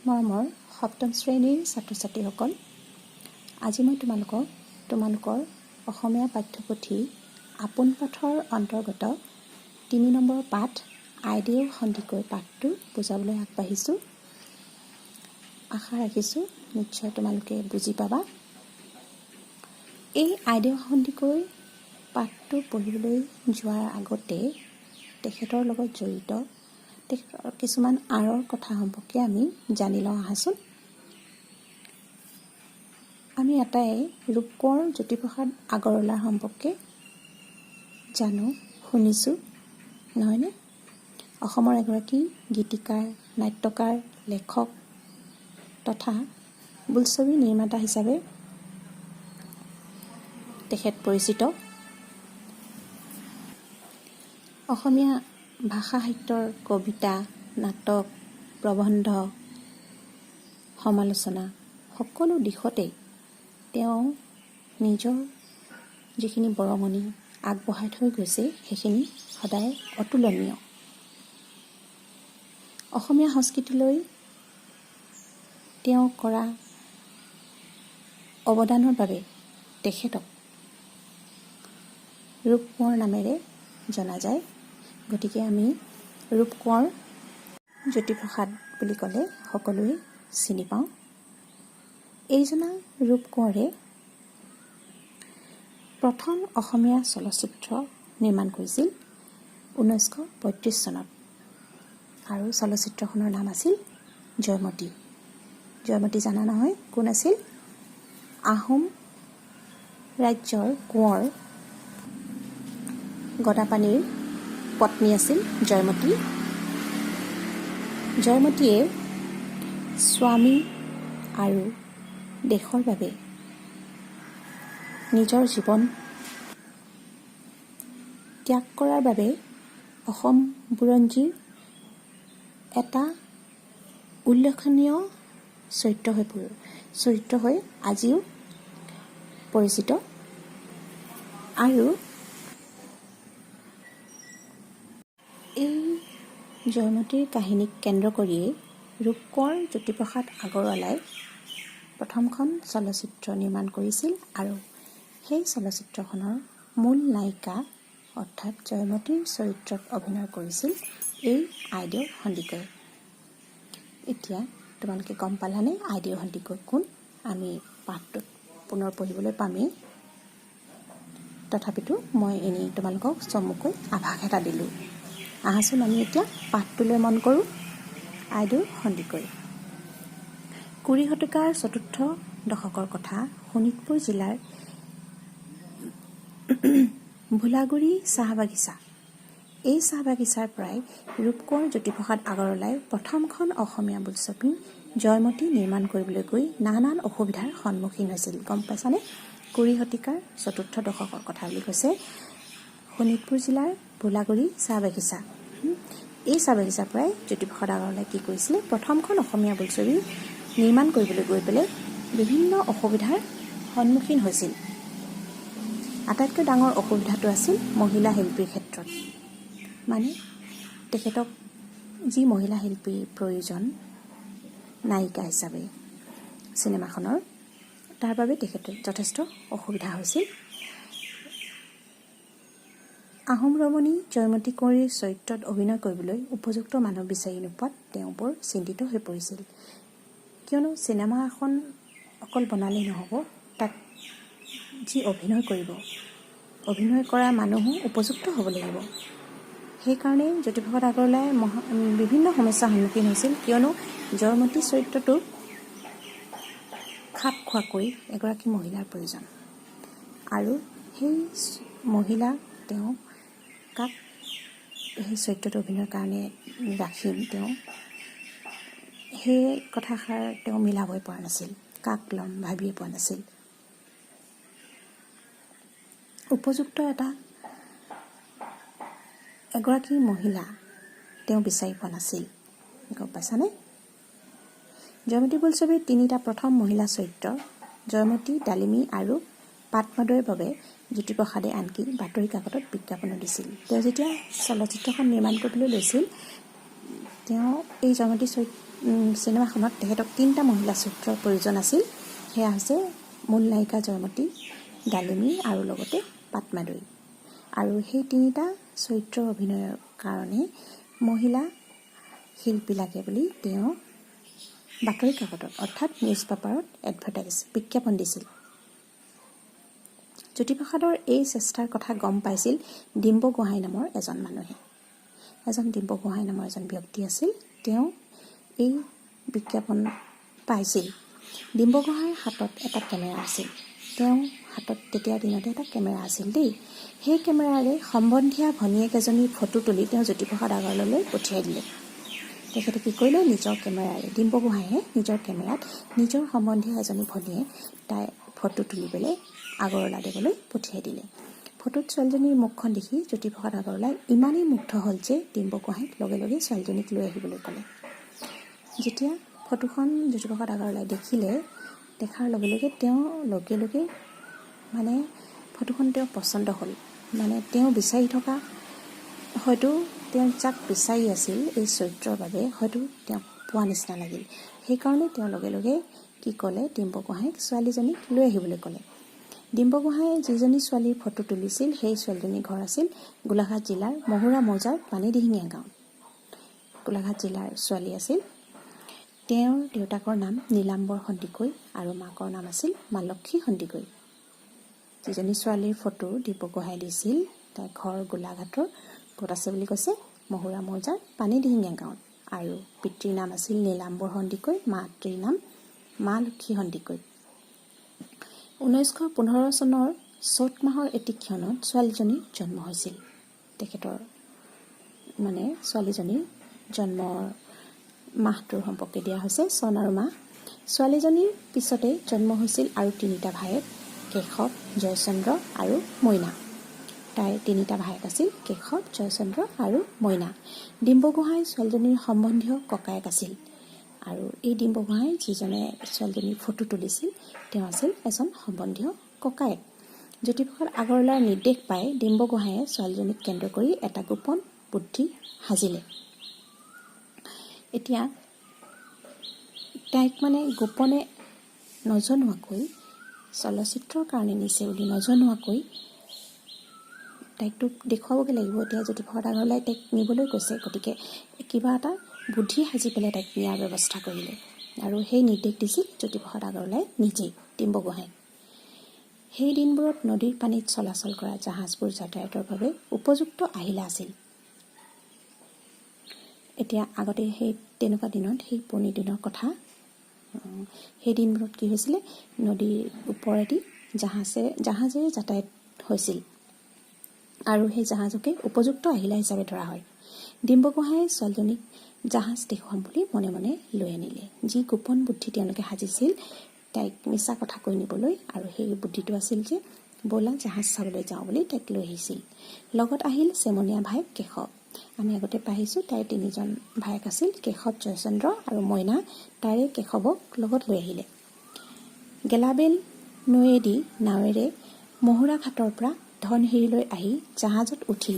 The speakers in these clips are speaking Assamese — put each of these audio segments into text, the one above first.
মৰমৰ সপ্তম শ্ৰেণীৰ ছাত্ৰ ছাত্ৰীসকল, আজি মই তোমালোকৰ অসমীয়া পাঠ্যপুথি আপোন পাঠৰ অন্তৰ্গত ৩ নম্বৰ পাঠ আইদেউ সন্ধিকৈ পাঠটো বুজাবলৈ আগবাঢ়িছোঁ। আশা ৰাখিছোঁ নিশ্চয় তোমালোকে বুজি পাবা। এই আইদেউ সন্ধিকৈ পাঠটো পঢ়িবলৈ যোৱাৰ আগতে তেখেতৰ লগত জড়িত তেখেতৰ কিছুমান আঁৰৰ কথা সম্পৰ্কে আমি জানি লওঁ আহাচোন। আমি এটাই ৰূপকোঁৱৰ জ্যোতিপ্ৰসাদ আগৰৱালাৰ সম্পৰ্কে জানো, শুনিছোঁ, নহয়নে? অসমৰ এগৰাকী গীতিকাৰ, নাট্যকাৰ, লেখক তথা বোলছবি নিৰ্মাতা হিচাপে তেখেত পৰিচিত। অসমীয়া ভাষা সাহিত্যৰ কবিতা, নাটক, প্ৰবন্ধ, সমালোচনা সকলো দিশতেই তেওঁ নিজৰ যিখিনি বৰঙণি আগবঢ়াই থৈ গৈছে সেইখিনি সদায় অতুলনীয়। অসমীয়া সংস্কৃতিলৈ তেওঁ কৰা অৱদানৰ বাবে তেখেতক ৰূপকোঁৱৰ নামেৰে জনা যায়। গতিকে আমি ৰূপকোঁৱৰ জ্যোতিপ্ৰসাদ বুলি ক'লে সকলোৱে চিনি পাওঁ। এইজনা ৰূপকোঁৱৰে প্ৰথম অসমীয়া চলচ্চিত্ৰ নিৰ্মাণ কৰিছিল 1935 চনত আৰু চলচ্চিত্ৰখনৰ নাম আছিল জয়মতী। জয়মতী জানা নহয় কোন আছিল? আহোম ৰাজ্যৰ কোঁৱৰ গদাপাণিৰ পত্নী আছিল জয়মতী। জয়মতীয়ে স্বামী আৰু দেশৰ বাবে নিজৰ জীৱন ত্যাগ কৰাৰ বাবে অসম বুৰঞ্জীৰ এটা উল্লেখনীয় চৰিত্ৰ হৈ আজিও পৰিচিত। আৰু এই জয়মতীৰ কাহিনীক কেন্দ্ৰ কৰিয়েই ৰূপকোঁৱৰ জ্যোতিপ্ৰসাদ আগৰৱালাই প্ৰথমখন চলচ্চিত্ৰ নিৰ্মাণ কৰিছিল আৰু সেই চলচ্চিত্ৰখনৰ মূল নায়িকা অৰ্থাৎ জয়মতীৰ চৰিত্ৰত অভিনয় কৰিছিল এই আইদেউ সন্ধিকৈ। এতিয়া তোমালোকে গম পালানে আইদেউ সন্ধিকৈ কোন? আমি পাঠটোত পুনৰ পঢ়িবলৈ পামেই, তথাপিতো মই এনেই তোমালোকক চমুকৈ আভাস এটা দিলোঁ। আহাচোন আমি এতিয়া পাঠটোলৈ মন কৰোঁ। আইদেউ সন্ধিকৈ। কুৰি শতিকাৰ চতুৰ্থ দশকৰ কথা। শোণিতপুৰ জিলাৰ ভোলাগুৰি চাহ বাগিচা। এই চাহ বাগিচাৰ পৰাই ৰূপকোঁৱৰ জ্যোতিপ্ৰসাদ আগৰৱালাই প্ৰথমখন অসমীয়া বোলছবি জয়মতী নিৰ্মাণ কৰিবলৈ গৈ নানান অসুবিধাৰ সন্মুখীন হৈছিল। গম পাইছানে? কুৰি শতিকাৰ চতুৰ্থ দশকৰ কথা বুলি কৈছে। শোণিতপুৰ জিলাৰ ভোলাগুৰি চাহ বাগিচা। এই চাহ বাগিচাৰ পৰাই জ্যোতিপ্ৰসাদ আগৰৱালাই কি কৰিছিলে? প্ৰথমখন অসমীয়া বোলছবি নিৰ্মাণ কৰিবলৈ গৈ পেলাই বিভিন্ন অসুবিধাৰ সন্মুখীন হৈছিল। আটাইতকৈ ডাঙৰ অসুবিধাটো আছিল মহিলা শিল্পীৰ ক্ষেত্ৰত। মানে তেখেতক যি মহিলা শিল্পীৰ প্ৰয়োজন নায়িকা হিচাপে চিনেমাখনৰ, তাৰ বাবে তেখেতৰ যথেষ্ট অসুবিধা হৈছিল। আহোম ৰমণী জয়মতী কুঁৱৰীৰ চৰিত্ৰত অভিনয় কৰিবলৈ উপযুক্ত মানুহ বিচাৰি নোপোৱাত তেওঁ বৰ চিন্তিত হৈ পৰিছিল। কিয়নো চিনেমা এখন অকল বনালেই নহ'ব, তাত যি অভিনয় কৰিব, অভিনয় কৰা মানুহো উপযুক্ত হ'ব লাগিব। সেইকাৰণে জ্যোতিপ্ৰসাদ আগৰৱালাই বিভিন্ন সমস্যাৰ সন্মুখীন হৈছিল। কিয়নো জয়মতী চৰিত্ৰটো খাপ খোৱাকৈ এগৰাকী মহিলাৰ প্ৰয়োজন আৰু সেই মহিলা তেওঁ কাক সেই চৰিত্ৰটো অভিনয়ৰ কাৰণে ৰাখিম, তেওঁ সেই কথাষাৰ তেওঁ মিলাবই পৰা নাছিল, কাক ল'ম ভাবিয়ে পোৱা নাছিল। উপযুক্ত এগৰাকী মহিলা তেওঁ বিচাৰি পোৱা নাছিল। গম পাইছানে? জয়মতী বোলছবিৰ তিনিটা প্ৰথম মহিলা চৰিত্ৰ জয়মতী, ডালিমী আৰু পাটমাদৈৰ বাবে জ্যোতিপ্ৰসাদে আনকি বাতৰি কাকতত বিজ্ঞাপনো দিছিল। তেওঁ যেতিয়া চলচ্চিত্ৰখন নিৰ্মাণ কৰিবলৈ লৈছিল, তেওঁ এই জয়মতী চিনেমাখনত তেখেতক 3টা মহিলা চৰিত্ৰৰ প্ৰয়োজন আছিল। সেয়া হৈছে মূল নায়িকা জয়মতী, ডালিমী আৰু লগতে পাটমাদৰী। আৰু সেই 3টা চৰিত্ৰৰ অভিনয়ৰ কাৰণে মহিলা শিল্পী লাগে বুলি তেওঁ বাতৰি কাকতত অৰ্থাৎ নিউজ পেপাৰত বিজ্ঞাপন দিছিল। জ্যোতিপ্ৰসাদৰ এই চেষ্টাৰ কথা গম পাইছিল ডিম্ব গোহাঁই নামৰ এজন মানুহে। ডিম্ব গোহাঁই নামৰ এজন ব্যক্তি আছিল। তেওঁ এই বিজ্ঞাপন পাইছিল। ডিম্ব গোহাঁইৰ হাতত এটা কেমেৰা আছিল। তেওঁ হাতত তেতিয়াৰ দিনতে এটা কেমেৰা আছিল দেই। সেই কেমেৰাৰে সম্বন্ধীয়া ভনীয়েক এজনীৰ ফটো তুলি তেওঁ জ্যোতিপ্ৰসাদ আগৰৱালালৈ পঠিয়াই দিলে। তেখেতে কি কৰিলে, নিজৰ কেমেৰাৰে, ডিম্ব গোহাঁইয়ে নিজৰ কেমেৰাত নিজৰ সম্বন্ধীয় এজনী ভনীয়ে তাই ফটো তুলি পেলাই আগৰৱালাদেৱলৈ পঠিয়াই দিলে। ফটোত ছোৱালীজনীৰ মুখখন দেখি জ্যোতিপ্ৰসাদ আগৰৱালাই ইমানেই মুগ্ধ হ'ল যে ডিম্ব গোহাঁইক লগে লগে ছোৱালীজনীক লৈ আহিবলৈ ক'লে। যেতিয়া ফটোখন জ্যোতিপ্ৰসাদ আগৰৱালাই দেখাৰ লগে লগে তেওঁ ফটোখন তেওঁ পচন্দ হ'ল। তেওঁ বিচাৰি থকা, হয়তো তেওঁ যাক বিচাৰি আছিল এই চৰিত্ৰৰ বাবে হয়তো তেওঁক পোৱা নিচিনা লাগিল। সেইকাৰণে তেওঁ লগে লগে কি ক'লে, ডিম্ব গোহাঁইক ছোৱালীজনীক লৈ আহিবলৈ ক'লে। ডিম্ব গোহাঁইয়ে যিজনী ছোৱালীৰ ফটো তুলিছিল সেই ছোৱালীজনীৰ ঘৰ আছিল গোলাঘাট জিলাৰ মহুৰা মৌজাৰ দেহিঙীয়া গাঁৱত। গোলাঘাট জিলাৰ ছোৱালী আছিল। তেওঁৰ দেউতাকৰ নাম নীলাম্বৰ সন্দিকৈ আৰু মাকৰ নাম আছিল মালক্ষী সন্দিকৈ। যিজনী ছোৱালীৰ ফটো ডিম্ব গোহাঁইয়ে দিছিল তাইৰ ঘৰ গোলাঘাটৰ ক'ত আছে বুলি কৈছে, মহুৰা মৌজাৰ দেহিঙীয়া গাঁৱত। আৰু পিতৃৰ নাম আছিল নীলাম্বৰ সন্দিকৈ, মাতৃৰ নাম মালক্ষী সন্দিকৈ। 1915 চনৰ চ'ত মাহৰ এটি ক্ষণত ছোৱালীজনীৰ জন্ম হৈছিল। তেখেতৰ ছোৱালীজনীৰ জন্মৰ মাহটোৰ সম্পৰ্কে দিয়া হৈছে চন আৰু মাহ। ছোৱালীজনীৰ পিছতে জন্ম হৈছিল আৰু 3টা ভায়েক, কেশৱ, জয়চন্দ্ৰ আৰু মইনা। তাইৰ 3টা ভায়েক আছিল, কেশৱ, জয়চন্দ্ৰ আৰু মইনা। ডিম্ব গোহাঁই ছোৱালীজনীৰ সম্বন্ধীয় ককায়েক আছিল। আৰু এই ডিম্ব গোহাঁই যিজনে ছোৱালীজনীৰ ফটো তুলিছিল তেওঁ আছিল এজন সম্বন্ধীয় ককায়েক। জ্যোতিপ্ৰসাদ আগৰৱালাৰ নিৰ্দেশ পাই ডিম্ব গোহাঁইয়ে ছোৱালীজনীক কেন্দ্ৰ কৰি এটা গোপন বুদ্ধি সাজিলে। এতিয়া তাইক গোপনে নজনোৱাকৈ, চলচ্চিত্ৰৰ কাৰণে নিছে বুলি নজনোৱাকৈ তাইকতো দেখুৱাবগৈ লাগিব। এতিয়া জ্যোতিপ্ৰসাদ আগৰৱালাই তাইক নিবলৈ কৈছে, গতিকে কিবা এটা বুদ্ধি সাজি পেলাই তাইক নিয়াৰ ব্যৱস্থা কৰিলে। আৰু সেই নিৰ্দেশ দিছিল জ্যোতিপ্ৰসাদ আগৰৱালাই নিজেই ডিম্ব গোহাঁইক। সেই দিনবোৰত নদীৰ পানীত চলাচল কৰা জাহাজবোৰ যাতায়াতৰ বাবে উপযুক্ত আহিলা আছিল। এতিয়া আগতে সেই তেনেকুৱা দিনত, সেই পুৰণি দিনৰ কথা, সেই দিনবোৰত কি হৈছিলে, নদীৰ ওপৰেদি জাহাজেৰে যাতায়াত হৈছিল আৰু সেই জাহাজকে উপযুক্ত আহিলা হিচাপে ধৰা হয়। ডিম্ব গোহাঁইয়ে ছোৱালীজনীক জাহাজ দেখুৱাম বুলি মনে মনে লৈ আনিলে। যি গোপন বুদ্ধি তেওঁলোকে সাজিছিল তাইক মিছা কথা কৈ নিবলৈ, আৰু সেই বুদ্ধিটো আছিল যে ব'লা জাহাজ চাবলৈ যাওঁ বুলি তাইক লৈ আহিছিল। লগত আহিল চেমনীয়া ভায়েক কেশৱ। আমি আগতে পাইছোঁ তাইৰ 3জন ভায়েক আছিল, কেশৱ, জয়চন্দ্ৰ আৰু মইনা। তাৰে কেশৱক লগত লৈ আহিলে। গেলাবেল নৈয়েদি নাৱেৰে মহুৰা ঘাটৰ পৰা ধনশিৰিলৈ আহি জাহাজত উঠি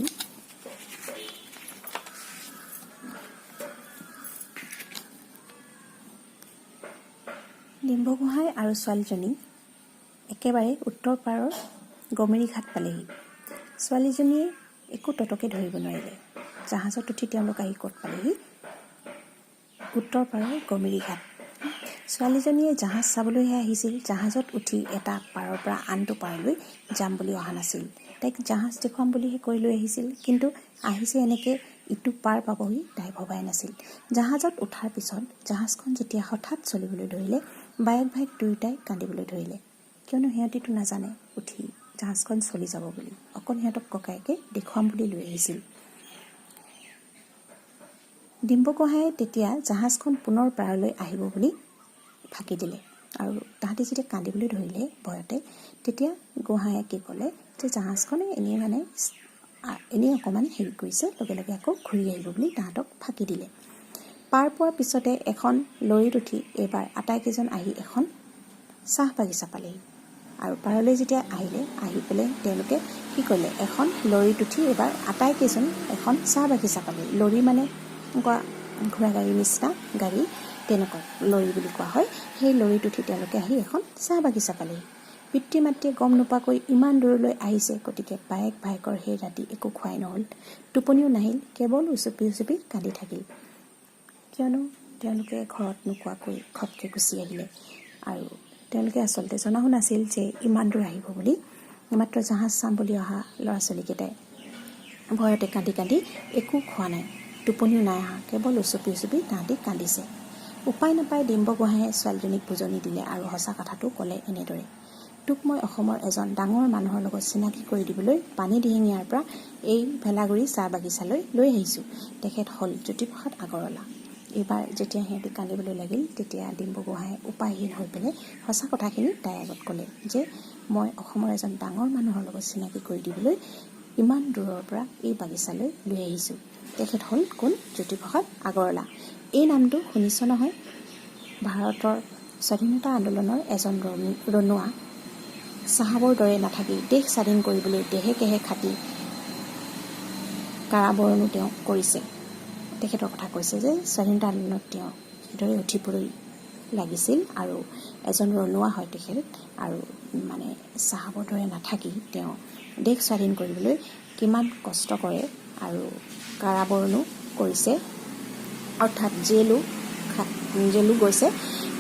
ডিম্ব গোহাঁই আৰু ছোৱালীজনী একেবাৰে উত্তৰ পাৰৰ গমেৰী ঘাট পালেহি। ছোৱালীজনীয়ে একো ততকে ধৰিব নোৱাৰিলে। জাহাজত উঠি তেওঁলোক আহি ক'ত পালেহি, উত্তৰ পাৰৰ গমেৰী ঘাট। ছোৱালীজনীয়ে জাহাজ চাবলৈহে আহিছিল। জাহাজত উঠি এটা পাৰৰ পৰা আনটো পাৰলৈ যাম বুলি অহা নাছিল। তাইক জাহাজ দেখুৱাম বুলিহে কৈ লৈ আহিছিল, কিন্তু আহিছে এনেকৈ ইটো পাৰ পাবহি তাই ভবাই নাছিল। জাহাজত উঠাৰ পিছত জাহাজখন যেতিয়া হঠাৎ চলিবলৈ ধৰিলে, বায়েক ভায়েক দুয়োটাই কান্দিবলৈ ধৰিলে। কিয়নো সিহঁতিতো নাজানে উঠি জাহাজখন চলি যাব বুলি, অকল সিহঁতক ককায়েকে দেখুৱাম বুলি লৈ আহিছিল। ডিম্ব গোহাঁইয়ে তেতিয়া জাহাজখন পুনৰ পাৰলৈ আহিব বুলি ফাঁকি দিলে। আৰু তাহাঁতি যেতিয়া কান্দিবলৈ ধৰিলে ভয়তে, তেতিয়া গোহাঁইয়ে কি ক'লে যে জাহাজখনে এনেই অকণমান হেৰি কৰিছে, লগে লগে আকৌ ঘূৰি আহিব বুলি তাহাঁতক ফাঁকি দিলে। পাৰ পোৱাৰ পিছতে এখন লৰীত উঠি এইবাৰ আটাইকেইজন আহি এখন চাহ বাগিচা পালেহি। আৰু পাৰলৈ যেতিয়া আহিলে, আহি পেলাই তেওঁলোকে কি কৰিলে, এখন লৰীত উঠি এইবাৰ আটাইকেইজন এখন চাহ বাগিচা পালেহি। লৰী ঘোঁৰা গাড়ীৰ নিচিনা গাড়ী, তেনেকুৱা লৰি বুলি কোৱা হয়। সেই লৰিত উঠি তেওঁলোকে আহি এখন চাহ বাগিচা পালেহি। পিতৃ মাতৃয়ে গম নোপোৱাকৈ ইমান দূৰলৈ আহিছে, গতিকে ভায়েকৰ সেই ৰাতি একো খোৱাই নহ'ল, টোপনিও নাহিল, কেৱল উচুপি উচুপি কান্দি থাকিল। কিয়নো তেওঁলোকে ঘৰত নোকোৱাকৈ ঘপকৈ গুচি আহিলে আৰু তেওঁলোকে আচলতে জনাও নাছিল যে ইমান দূৰ আহিব বুলি। মাত্ৰ জাহাজ চাম বুলি অহা ল'ৰা ছোৱালীকেইটাই ভয়তে কান্দি কান্দি একো খোৱা নাই, টোপনিও নাই অহা, কেৱল উচুপি উচুপি তাহাঁতি কান্দিছে। উপায় নাপাই ডিম্ব গোহাঁয়ে ছোৱালীজনীক বুজনি দিলে আৰু সঁচা কথাটো ক'লে এনেদৰে, তোক মই অসমৰ এজন ডাঙৰ মানুহৰ লগত চিনাকি কৰি দিবলৈ পানী দিহিঙীয়াৰ পৰা এই ভেলাগুৰি চাহ বাগিচালৈ লৈ আহিছোঁ। তেখেত হ'ল জ্যোতিপ্ৰসাদ আগৰৱালা। এইবাৰ যেতিয়া সিহঁতি কান্দিবলৈ লাগিল, তেতিয়া ডিম্ব গোহাঁয়ে উপায়হীন হৈ পেলাই সঁচা কথাখিনি তাইৰ আগত ক'লে যে মই অসমৰ এজন ডাঙৰ মানুহৰ লগত চিনাকি কৰি দিবলৈ ইমান দূৰৰ পৰা এই বাগিচালৈ লৈ আহিছোঁ। তেখেত হ'ল কোন? জ্যোতিপ্ৰসাদ আগৰৱালা। এই নামটো শুনিছ নহয়? ভাৰতৰ স্বাধীনতা আন্দোলনৰ এজন ৰনুৱা চাহাবৰ দৰে নাথাকি দেশ স্বাধীন কৰিবলৈ দেহে কেহে খাটি কাৰাবৰণো তেওঁ কৰিছে। তেখেতৰ কথা কৈছে যে স্বাধীনতা আন্দোলনত তেওঁ সেইদৰে উঠিবলৈ লাগিছিল আৰু এজন ৰনুৱা হয় তেখেত, আৰু মানে চাহাবৰ দৰে নাথাকি তেওঁ দেশ স্বাধীন কৰিবলৈ কিমান কষ্ট কৰে আৰু কাৰাবৰণো কৰিছে, অৰ্থাৎ জেলো গৈছে।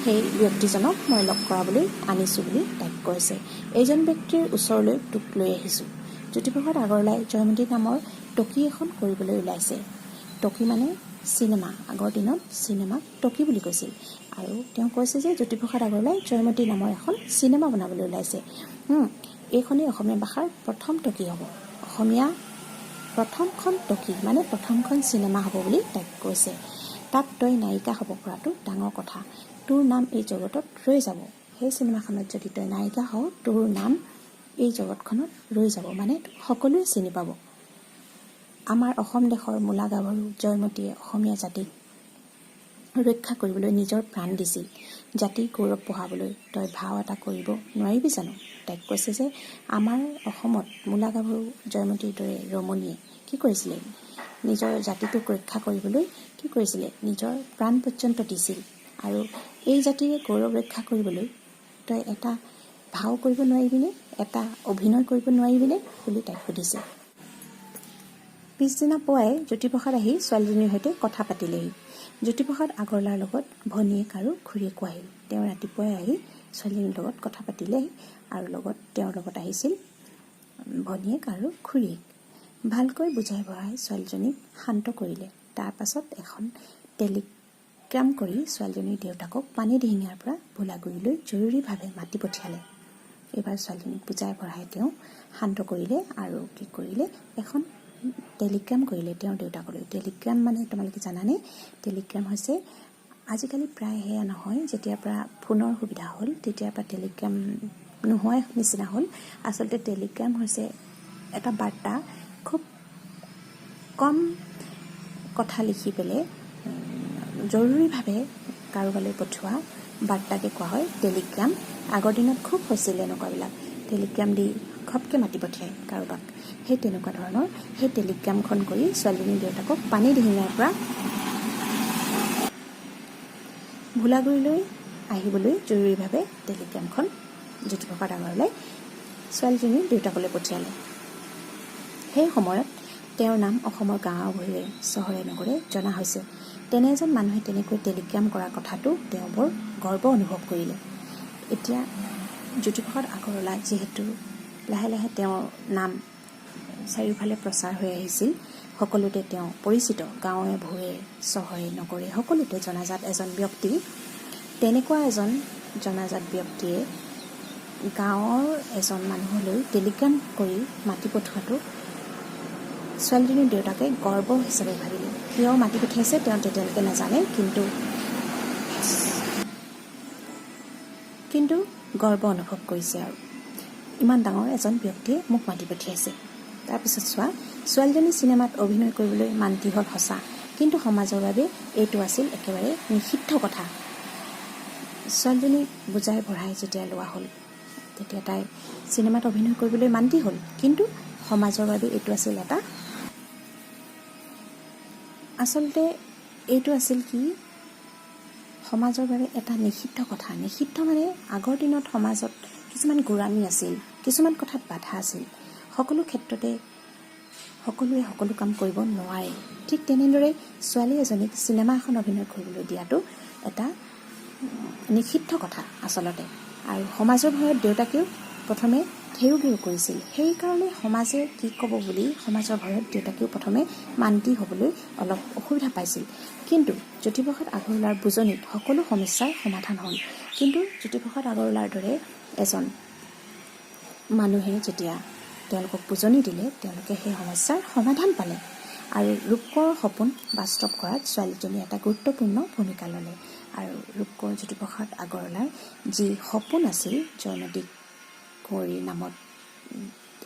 সেই ব্যক্তিজনক মই লগ কৰাবলৈ আনিছোঁ বুলি তাইক কৈছে। এইজন ব্যক্তিৰ ওচৰলৈ তোক লৈ আহিছোঁ। জ্যোতিপ্ৰসাদ আগৰৱালাই জয়মতী নামৰ টকি এখন কৰিবলৈ ওলাইছে। টকি মানে চিনেমা, আগৰ দিনত চিনেমাক টকি বুলি কৈছিল। আৰু তেওঁ কৈছে যে জ্যোতিপ্ৰসাদ আগৰৱালাই জয়মতী নামৰ এখন চিনেমা বনাবলৈ ওলাইছে। এইখনেই অসমীয়া ভাষাৰ প্ৰথম টকি হ'ব, অসমীয়া প্ৰথমখন টকি মানে প্ৰথমখন চিনেমা হ'ব বুলি তাইক কৈছে। তাত তই নায়িকা হ'ব পৰাটো ডাঙৰ কথা, তোৰ নাম এই জগতত ৰৈ যাব। সেই চিনেমাখনত যদি তই নায়িকা হও, তোৰ নাম এই জগতখনত ৰৈ যাব, মানে সকলোৱে চিনি পাব। আমাৰ অসম দেশৰ মূলা গাভৰু জয়মতীয়ে অসমীয়া জাতিক ৰক্ষা কৰিবলৈ নিজৰ প্ৰাণ দিছিল। জাতিৰ গৌৰৱ বঢ়াবলৈ তই ভাও এটা কৰিব নোৱাৰিবি জানো? তাইক কৈছে যে আমাৰ অসমত মূলা গাভৰু জয়মতীৰ দৰে ৰমণীয়ে কি কৰিছিলে? নিজৰ জাতিটোক ৰক্ষা কৰিবলৈ কি কৰিছিলে? নিজৰ প্ৰাণ পৰ্যন্ত দিছিল। আৰু এই জাতিৰে গৌৰৱ ৰক্ষা কৰিবলৈ তই এটা ভাও কৰিব নোৱাৰিবিনে? এটা অভিনয় কৰিব নোৱাৰিবিনে বুলি তাইক সুধিছে। পিছদিনা পুৱাই জ্যোতিপ্ৰসাদ আহি ছোৱালীজনীৰ সৈতে কথা পাতিলেহি। জ্যোতিপ্ৰসাদ আগৰৱালাৰ লগত ভনীয়েক আৰু খুৰীয়েকো আহিল। তেওঁ ৰাতিপুৱাই আহি ছোৱালীজনীৰ লগত কথা পাতিলেহি আৰু তেওঁৰ লগত আহিছিল ভনীয়েক আৰু খুৰীয়েক। ভালকৈ বুজাই বঢ়াই ছোৱালীজনীক শান্ত কৰিলে। তাৰ পাছত এখন টেলিগ্ৰাম কৰি ছোৱালীজনীৰ দেউতাকক পানী দিহিঙীয়াৰ পৰা ভোলাগুৰিলৈ জৰুৰীভাৱে মাতি পঠিয়ালে। এইবাৰ ছোৱালীজনীক বুজাই বঢ়াই তেওঁ শান্ত কৰিলে আৰু কি কৰিলে, এখন টেলিগ্ৰাম কৰিলে তেওঁৰ দেউতাকলৈ। টেলিগ্ৰাম মানে তোমালোকে জানানে? টেলিগ্ৰাম হৈছে আজিকালি প্ৰায় সেয়া নহয়, যেতিয়াৰ পৰা ফোনৰ সুবিধা হ'ল তেতিয়াৰ পৰা টেলিগ্ৰাম নোহোৱাই নিচিনা হ'ল। আচলতে টেলিগ্ৰাম হৈছে এটা বাৰ্তা, খুব কম কথা লিখি পেলাই জৰুৰীভাৱে কাৰোবালৈ পঠোৱা বাৰ্তাকে কোৱা হয় টেলিগ্ৰাম। আগৰ দিনত খুব হৈছিল এনেকুৱাবিলাক, টেলিগ্ৰাম দি ঘপকৈ মাতি পঠিয়ায় কাৰোবাক। সেই তেনেকুৱা ধৰণৰ সেই টেলিগ্ৰামখন কৰি ছোৱালীজনীৰ দেউতাকক পানী দিহিঙীয়াৰ পৰা ভোলাগুৰিলৈ আহিবলৈ জৰুৰীভাৱে টেলিগ্ৰামখন জ্যোতিপ্ৰসাদ আগৰৱালাই ছোৱালীজনীৰ দেউতাকলৈ পঠিয়ালে। সেই সময়ত তেওঁৰ নাম অসমৰ গাঁৱে ভূঞে চহৰে নগৰে জনা হৈছে। তেনে এজন মানুহে তেনেকৈ টেলিগ্ৰাম কৰা কথাটো তেওঁ বৰ গৰ্ব অনুভৱ কৰিলে। এতিয়া জ্যোতিপ্ৰসাদ আগৰৱালা যিহেতু লাহে লাহে তেওঁৰ নাম চাৰিওফালে প্ৰচাৰ হৈ আহিছিল, সকলোতে তেওঁ পৰিচিত, গাঁৱে ভূঞে চহৰে নগৰে সকলোতে জনাজাত এজন ব্যক্তি। তেনেকুৱা এজন জনাজাত ব্যক্তিয়ে গাঁৱৰ এজন মানুহলৈ টেলিগ্ৰাম কৰি মাতি পঠোৱাটো ছোৱালীজনীৰ দেউতাকে গৰ্ব হিচাপে ভাবিলে। কিয় মাতি পঠিয়াইছে তেওঁ তেতিয়ালৈকে নাজানে, কিন্তু গৰ্ব অনুভৱ কৰিছে আৰু ইমান ডাঙৰ এজন ব্যক্তিয়ে মোক মাতি পঠিয়াইছে। তাৰপিছত ছোৱালীজনী চিনেমাত অভিনয় কৰিবলৈ মান্তি হ'ল সঁচা, কিন্তু সমাজৰ বাবে এইটো আছিল একেবাৰে নিষিদ্ধ কথা। ছোৱালীজনীক বুজাই বঢ়াই যেতিয়া লোৱা হ'ল, তেতিয়া তাই চিনেমাত অভিনয় কৰিবলৈ মান্তি হ'ল, কিন্তু সমাজৰ বাবে এইটো আছিল এটা, আচলতে এইটো আছিল কি, সমাজৰ বাবে এটা নিষিদ্ধ কথা। নিষিদ্ধ মানে আগৰ দিনত সমাজত কিছুমান গোড়ামী আছিল, কিছুমান কথাত বাধা আছিল। সকলো ক্ষেত্ৰতে সকলোৱে সকলো কাম কৰিব নোৱাৰে। ঠিক তেনেদৰে ছোৱালী এজনীক চিনেমা এখন অভিনয় কৰিবলৈ দিয়াটো এটা নিষিদ্ধ কথা আচলতে। আৰু সমাজৰ ভয়ত দেউতাকেও প্ৰথমে ঘেউ ঘেউ কৰিছিল। সেইকাৰণে সমাজে কি ক'ব বুলি সমাজৰ ভয়ত দেউতাকেও প্ৰথমে মান্তি হ'বলৈ অলপ অসুবিধা পাইছিল। কিন্তু জ্যোতিপ্ৰসাদ আগৰৱালাৰ বুজনিত সকলো সমস্যাৰ সমাধান হ'ল। কিন্তু জ্যোতিপ্ৰসাদ আগৰৱালাৰ দৰে এজন মানুহে যেতিয়া তেওঁলোকক বুজনি দিলে, তেওঁলোকে সেই সমস্যাৰ সমাধান পালে। আৰু ৰূপকোঁৱৰৰ সপোন বাস্তৱ কৰাত ছোৱালীজনীয়ে এটা গুৰুত্বপূৰ্ণ ভূমিকা ল'লে। আৰু ৰূপকোঁৱৰ জ্যোতিপ্ৰসাদ আগৰৱালাৰ যি সপোন আছিল জয়মতী কুঁৱৰীৰ নামত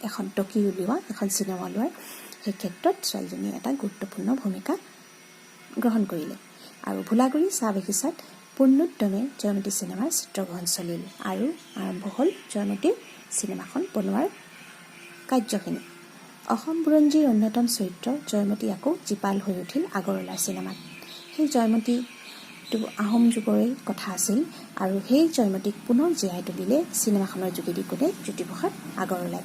এখন টকি উলিওৱা, এখন চিনেমা উলিওৱাৰ, সেই ক্ষেত্ৰত ছোৱালীজনীয়ে এটা গুৰুত্বপূৰ্ণ ভূমিকা গ্ৰহণ কৰিলে। আৰু ভোলাগুৰি চাহ বাগিচাত পূৰ্ণোদ্যমে জয়মতী চিনেমাৰ চিত্ৰগ্ৰহণ চলিল আৰু আৰম্ভ হ'ল জয়মতী চিনেমাখন বনোৱাৰ কাৰ্যখিনি। অসম বুৰঞ্জীৰ অন্যতম চৰিত্ৰ জয়মতী আকৌ জীপাল হৈ উঠিল আগৰৱালাৰ চিনেমাত। সেই জয়মতীটো আহোম যুগৰে কথা আছিল আৰু সেই জয়মতীক পুনৰ জীয়াই তুলিলে চিনেমাখনৰ যোগেদি কোনে? জ্যোতিপ্ৰসাদ আগৰৱালাই।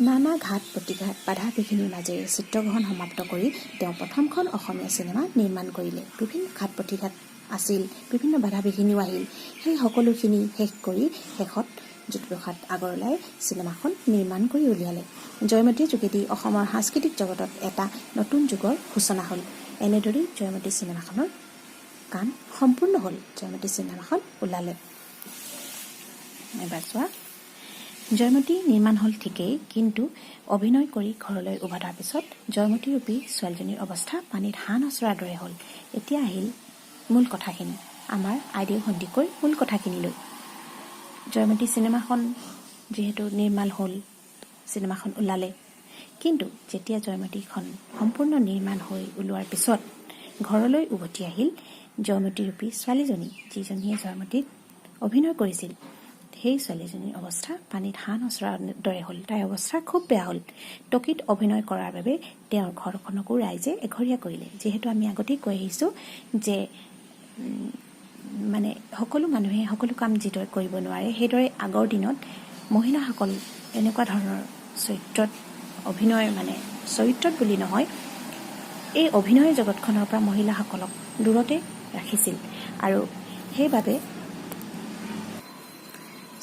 নানা ঘাত প্ৰতিঘাত বাধা বিঘিনিৰ মাজেৰে চিত্ৰগ্ৰহণ সমাপ্ত কৰি তেওঁ প্ৰথমখন অসমীয়া চিনেমা নিৰ্মাণ কৰিলে। বিভিন্ন ঘাত প্ৰতিঘাত আছিল, বিভিন্ন বাধা বিঘিনিও আহিল। সেই সকলোখিনি শেষ কৰি শেষত জ্যোতিপ্ৰসাদ আগৰৱালাই চিনেমাখন নিৰ্মাণ কৰি উলিয়ালে। জয়মতীৰ যোগেদি অসমৰ সাংস্কৃতিক জগতত এটা নতুন যুগৰ সূচনা হ'ল। এনেদৰেই জয়মতী চিনেমাখনৰ কাম সম্পূৰ্ণ হ'ল। জয়মতী চিনেমাখন ওলালে। এবাৰ চোৱা, জয়মতী নিৰ্মাণ হ'ল ঠিকেই, কিন্তু অভিনয় কৰি ঘৰলৈ উভতাৰ পিছত জয়মতী ৰূপী ছোৱালীজনীৰ অৱস্থা পানীত হাঁহ নচৰাৰ দৰে হ'ল। এতিয়া আহিল মূল কথাখিনি, আমাৰ আইদেউ সন্দিকৈ মূল কথাখিনিলৈ। জয়মতী চিনেমাখন যিহেতু নিৰ্মাণ হ'ল, চিনেমাখন ওলালে, কিন্তু যেতিয়া জয়মতীখন সম্পূৰ্ণ নিৰ্মাণ হৈ ওলোৱাৰ পিছত ঘৰলৈ উভতি আহিল জয়মতী ৰূপী ছোৱালীজনী, যিজনীয়ে জয়মতীত অভিনয় কৰিছিল। সেই ছোৱালীজনীৰ অৱস্থা পানীত হাঁহ নচৰাৰ দৰে হ'ল। তাইৰ অৱস্থা খুব বেয়া হ'ল। টকিত অভিনয় কৰাৰ বাবে তেওঁৰ ঘৰখনকো ৰাইজে এঘৰীয়া কৰিলে। যিহেতু আমি আগতেই কৈ আহিছোঁ যে মানে সকলো মানুহে সকলো কাম যিদৰে কৰিব নোৱাৰে, সেইদৰে আগৰ দিনত মহিলাসকল এনেকুৱা ধৰণৰ চৰিত্ৰত অভিনয়, মানে চৰিত্ৰত বুলি নহয়, এই অভিনয় জগতখনৰ পৰা মহিলাসকলক দূৰতে ৰাখিছিল। আৰু সেইবাবে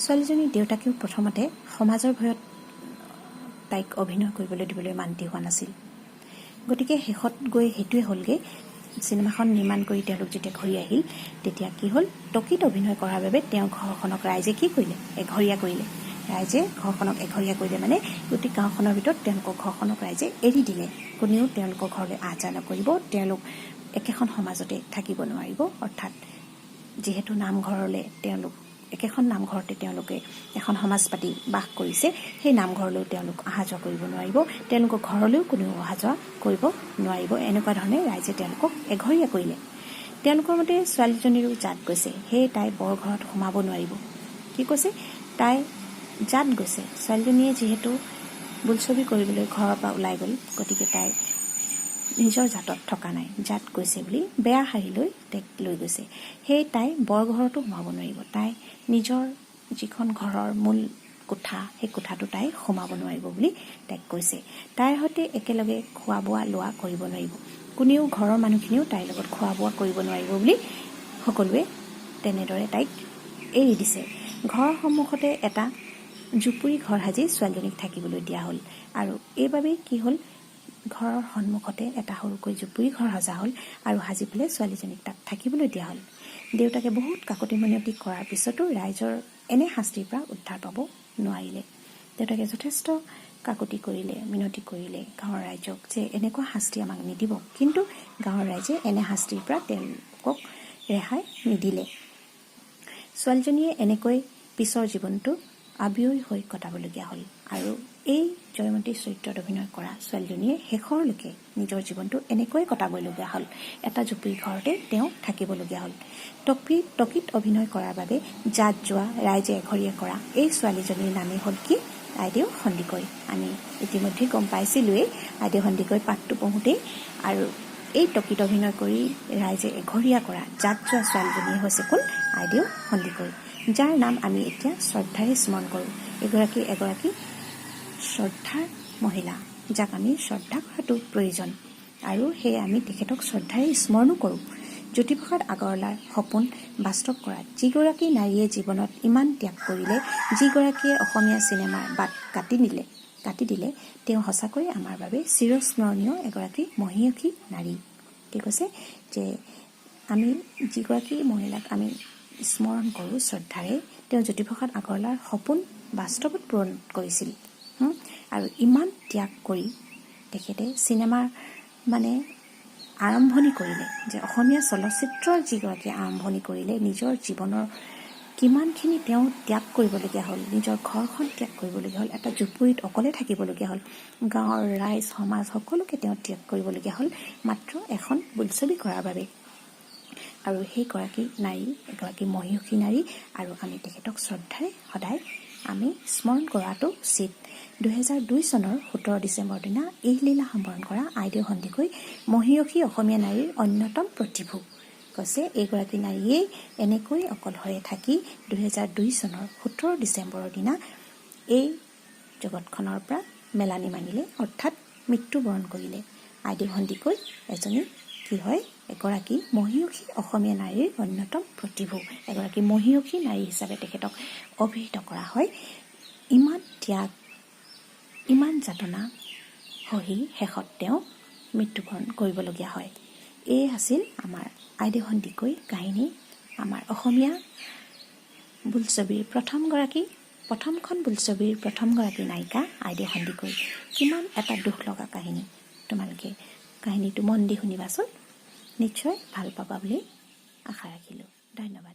ছোৱালীজনীৰ দেউতাকেও প্ৰথমতে সমাজৰ ভয়ত তাইক অভিনয় কৰিবলৈ দিবলৈ মান্তি হোৱা নাছিল। গতিকে শেষত গৈ সেইটোৱে হ'লগৈ। চিনেমাখন নিৰ্মাণ কৰি তেওঁলোক যেতিয়া ঘূৰি আহিল, তেতিয়া কি হ'ল, টকিত অভিনয় কৰাৰ বাবে তেওঁৰ ঘৰখনক ৰাইজে কি কৰিলে? এঘৰীয়া কৰিলে। ৰাইজে ঘৰখনক এঘৰীয়া কৰিলে মানে গোটেই গাঁওখনৰ ভিতৰত তেওঁলোকৰ ঘৰখনক ৰাইজে এৰি দিলে। কোনেও তেওঁলোকৰ ঘৰলৈ আহ যাহ নকৰিব, তেওঁলোক একেখন সমাজতে থাকিব নোৱাৰিব। অৰ্থাৎ যিহেতু নামঘৰলৈ তেওঁলোক একেখন নামঘৰতে তেওঁলোকে এখন সমাজ পাতি বাস কৰিছে, সেই নামঘৰলৈও তেওঁলোক অহা যোৱা কৰিব নোৱাৰিব, তেওঁলোকৰ ঘৰলৈও কোনেও অহা যোৱা কৰিব নোৱাৰিব। এনেকুৱা ধৰণে ৰাইজে তেওঁলোকক এঘৰীয়া কৰিলে। তেওঁলোকৰ মতে ছোৱালীজনীৰো জাত গৈছে, সেয়ে তাই বৰ ঘৰত সোমাব নোৱাৰিব। কি কৈছে? তাই জাত গৈছে। ছোৱালীজনীয়ে যিহেতু বোলছবি কৰিবলৈ ঘৰৰ পৰা ওলাই গ'ল, গতিকে তাই নিজৰ জাতত থকা নাই, জাত গৈছে বুলি বেয়া শাৰী লৈ তাইক লৈ গৈছে। সেয়ে তাই বৰঘৰতো সোমাব নোৱাৰিব। তাই নিজৰ যিখন ঘৰৰ মূল কোঠা, সেই কোঠাটো তাই সোমাব নোৱাৰিব বুলি তাইক কৈছে। তাইৰ সৈতে একেলগে খোৱা বোৱা লোৱা কৰিব নোৱাৰিব, কোনেও ঘৰৰ মানুহখিনিও তাইৰ লগত খোৱা বোৱা কৰিব নোৱাৰিব বুলি সকলোৱে তেনেদৰে তাইক এৰি দিছে। ঘৰৰ সন্মুখতে এটা জুপুৰি ঘৰ সাজি ছোৱালীজনীক থাকিবলৈ দিয়া হ'ল। আৰু এইবাবেই কি হ'ল, ঘৰৰ সন্মুখতে এটা সৰুকৈ জুপুৰি ঘৰ সজা হ'ল আৰু সাজি পেলাই ছোৱালীজনীক তাত থাকিবলৈ দিয়া হ'ল। দেউতাকে বহুত কাকতি মিনতি কৰাৰ পিছতো ৰাইজৰ এনে শাস্তিৰ পৰা উদ্ধাৰ পাব নোৱাৰিলে। দেউতাকে যথেষ্ট কাকতি কৰিলে, মিনতি কৰিলে গাঁৱৰ ৰাইজক যে এনেকুৱা শাস্তি আমাক নিদিব, কিন্তু গাঁৱৰ ৰাইজে এনে শাস্তিৰ পৰা তেওঁলোকক ৰেহাই নিদিলে। ছোৱালীজনীয়ে এনেকৈ পিছৰ জীৱনটো আবিয়ৈ হৈ কটাবলগীয়া হ'ল। আৰু এই জয়মতীৰ চৰিত্ৰত অভিনয় কৰা ছোৱালীজনীয়ে শেষৰলৈকে নিজৰ জীৱনটো এনেকৈয়ে কটাবলগীয়া হ'ল। এটা জুপুৰি ঘৰতে তেওঁ থাকিবলগীয়া হ'ল। টকিত অভিনয় কৰাৰ বাবে জাত যোৱা, ৰাইজে এঘৰীয়া কৰা এই ছোৱালীজনীৰ নামেই হ'ল কি? আইদেউ সন্দিকৈ। আমি ইতিমধ্যে গম পাইছিলোৱেই আইদেউ সন্দিকৈ পাঠটো পঢ়োঁতেই। আৰু এই টকিত অভিনয় কৰি ৰাইজে এঘৰীয়া কৰা জাত যোৱা ছোৱালীজনীয়ে হৈছে কোন? আইদেউ সন্দিকৈ, যাৰ নাম আমি এতিয়া শ্ৰদ্ধাৰে স্মৰণ কৰোঁ। এগৰাকী শ্ৰদ্ধাৰ মহিলা, যাক আমি শ্ৰদ্ধা কৰাটো প্ৰয়োজন, আৰু সেয়ে আমি তেখেতক শ্ৰদ্ধাৰে স্মৰণো কৰোঁ। জ্যোতিপ্ৰসাদ আগৰৱালাৰ সপোন বাস্তৱ কৰাত যিগৰাকী নাৰীয়ে জীৱনত ইমান ত্যাগ কৰিলে, যিগৰাকীয়ে অসমীয়া চিনেমাৰ বাট কাটি দিলে, তেওঁ সঁচাকৈ আমাৰ বাবে চিৰস্মৰণীয় এগৰাকী মহিয়সী নাৰী। কি কৈছে যে আমি যিগৰাকী মহিলাক আমি স্মৰণ কৰোঁ শ্ৰদ্ধাৰে, তেওঁ জ্যোতিপ্ৰসাদ আগৰৱালাৰ সপোন বাস্তৱত পূৰণ কৰিছিল। আৰু ইমান ত্যাগ কৰি তেখেতে চিনেমাৰ আৰম্ভণি কৰিলে, যে অসমীয়া চলচ্চিত্ৰৰ যিগৰাকী আৰম্ভণি কৰিলে, নিজৰ জীৱনৰ কিমানখিনি তেওঁ ত্যাগ কৰিবলগীয়া হ'ল, নিজৰ ঘৰখন ত্যাগ কৰিবলগীয়া হ'ল, এটা জুপুৰিত অকলে থাকিবলগীয়া হ'ল, গাঁৱৰ ৰাইজ সমাজ সকলোকে তেওঁ ত্যাগ কৰিবলগীয়া হ'ল মাত্ৰ এখন বোলছবি কৰাৰ বাবে। আৰু সেইগৰাকী নাৰী এগৰাকী মহিয়সী নাৰী, আৰু আমি তেখেতক শ্ৰদ্ধাৰে সদায় আমি স্মৰণ কৰাটো উচিত। 2002 চনৰ 17 ডিচেম্বৰ দিনা এই লীলা সম্বৰণ কৰা আইদেউ সন্দিকৈ মহিয়সী অসমীয়া নাৰীৰ অন্যতম প্ৰতিভূ। কৈছে এইগৰাকী নাৰীয়ে এনেকৈ অকলশৰে থাকি 2002 চনৰ 17 ডিচেম্বৰৰ দিনা এই জগতখনৰ পৰা মেলানি মানিলে, অৰ্থাৎ মৃত্যুবৰণ কৰিলে। আইদেউ সন্দিকৈ এজনী কি হয়? এগৰাকী মহিয়সী অসমীয়া নাৰীৰ অন্যতম প্ৰতিভূ, এগৰাকী মহিয়সী নাৰী হিচাপে তেখেতক অভিহিত কৰা হয়। ইমান ত্যাগ, ইমান যাতনা সহি শেষত তেওঁ মৃত্যুবৰণ কৰিবলগীয়া হয়। এই আছিল আমাৰ আইদেউ সন্দিকৈ কাহিনী, আমাৰ অসমীয়া বোলছবিৰ প্ৰথমখন বোলছবিৰ প্ৰথমগৰাকী নায়িকা আইদেউ সন্দিকৈ। কিমান এটা দুখ লগা কাহিনী। তোমালোকে কাহিনীটো মন দি শুনিবাচোন, নিশ্চয় ভাল পাবা বুলি আশা ৰাখিলোঁ। ধন্যবাদ।